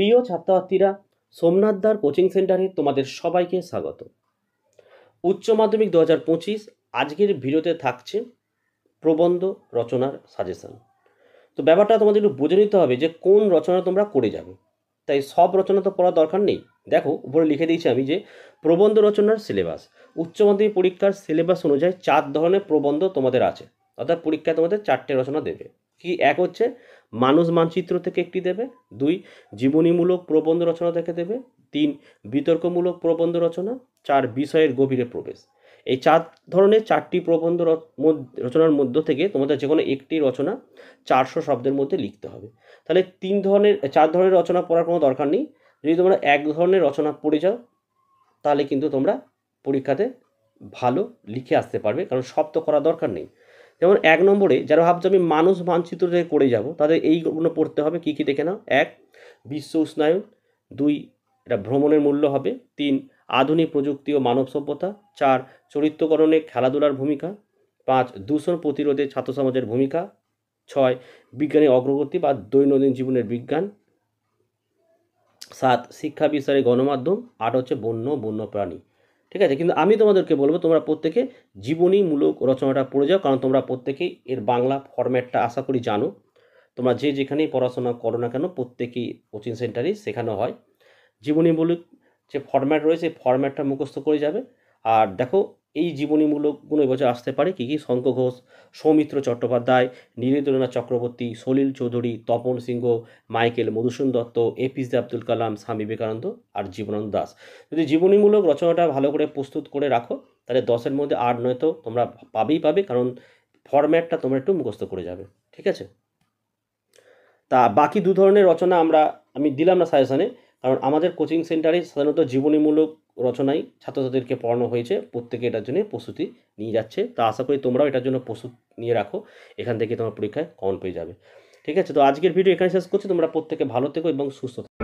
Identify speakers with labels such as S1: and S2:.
S1: প্রিয় ছাত্রছাত্রীরা, সোমনাথদার কোচিং সেন্টারে তোমাদের সবাইকে স্বাগত। উচ্চ মাধ্যমিক 2025 আজকের ভিডিওতে থাকছে প্রবন্ধ রচনার সাজেশন। তো ব্যাপারটা তোমাদের একটু বুঝে নিতে হবে যে কোন রচনা তোমরা করে যাবে। তাই সব রচনা তো পড়ার দরকার নেই। দেখো উপরে লিখে দিয়েছি আমি যে প্রবন্ধ রচনার সিলেবাস, উচ্চ মাধ্যমিক পরীক্ষার সিলেবাস অনুযায়ী 4 ধরনের প্রবন্ধ তোমাদের আছে। অর্থাৎ পরীক্ষায় তোমাদের 4টে রচনা দেবে। কি এক হচ্ছে মানুষ মানচিত্র থেকে একটি দেবে, 2 জীবনীমূলক প্রবন্ধ রচনা থেকে দেবে, 3 বিতর্কমূলক প্রবন্ধ রচনা, 4 বিষয়ের গভীরে প্রবেশ। এই 4 ধরনের 4টি প্রবন্ধ রচনার মধ্য থেকে তোমাদের যে কোনো একটি রচনা 400 শব্দের মধ্যে লিখতে হবে। তাহলে 4 ধরনের রচনা পড়ার কোনো দরকার নেই। যদি তোমরা এক ধরনের রচনা পড়ে যাও তাহলে কিন্তু তোমরা পরীক্ষাতে ভালো লিখে আসতে পারবে, কারণ সব তো করার দরকার নেই। যেমন 1 নম্বরে যারা ভাবছো আমি মানুষ মানচিত্র থেকে করে যাব, তাদের এইগুলো পড়তে হবে। কী কী দেখে নাও। 1 বিশ্ব উষ্ণায়ন, 2 এটা ভ্রমণের মূল্য হবে, 3 আধুনিক প্রযুক্তি ও মানব সভ্যতা, 4 চরিত্রকরণে খেলাধুলার ভূমিকা, 5 দূষণ প্রতিরোধে ছাত্র সমাজের ভূমিকা, 6 বিজ্ঞানের অগ্রগতি বা দৈনন্দিন জীবনের বিজ্ঞান, 7 শিক্ষা বিস্তারে গণমাধ্যম, 8 হচ্ছে বন্যপ্রাণী। ঠিক আছে, কিন্তু আমি তোমাদেরকে বলবো তোমরা প্রত্যেকে জীবনীমূলক রচনাটা পড়ে যাও, কারণ তোমরা প্রত্যেকেই এর বাংলা ফরম্যাটটা আশা করি জানো। তোমরা যে যেখানেই পড়াশোনা করো না কেন প্রত্যেকেই কোচিং সেন্টারেই শেখানো হয়। জীবনীমূলক যে ফরম্যাট রয়েছে এই ফরম্যাটটা মুখস্থ করে যাবে। আর দেখো এই জীবনীমূলকগুলো এবছর আসতে পারে কী কী: শঙ্খ ঘোষ, সৌমিত্র চট্টোপাধ্যায়, নীরেন্দ্রনাথ চক্রবর্তী, সলিল চৌধুরী, তপন সিংহ, মাইকেল মধুসূদন দত্ত, এপিজে আব্দুল কালাম, স্বামী বিবেকানন্দ আর জীবনানন্দ দাশ। যদি জীবনীমূলক রচনাটা ভালো করে প্রস্তুত করে রাখো তাহলে 10-এর মধ্যে 8 নয়তো তোমরা পাবে, কারণ ফরম্যাটটা তোমরা একটু মুখস্থ করে যাবে। ঠিক আছে, তা বাকি 2 ধরনের রচনা আমি দিলাম না সাজেশানে, কারণ আমাদের কোচিং সেন্টারে সাধারণত জীবনীমূলক রচনাই ছাত্রছাত্রীদেরকে পড়ানো হয়েছে। প্রত্যেকে এটার জন্য প্রস্তুতি নিয়ে যাচ্ছে। তা আশা করি তোমরাও এটার জন্য প্রস্তুত নিয়ে রাখো, এখান থেকে তোমার পরীক্ষায় কমন পেয়ে যাবে। ঠিক আছে, তো আজকের ভিডিও এখানে শেষ করছি। তোমরা প্রত্যেকে ভালো থেকো এবং সুস্থ থেকো।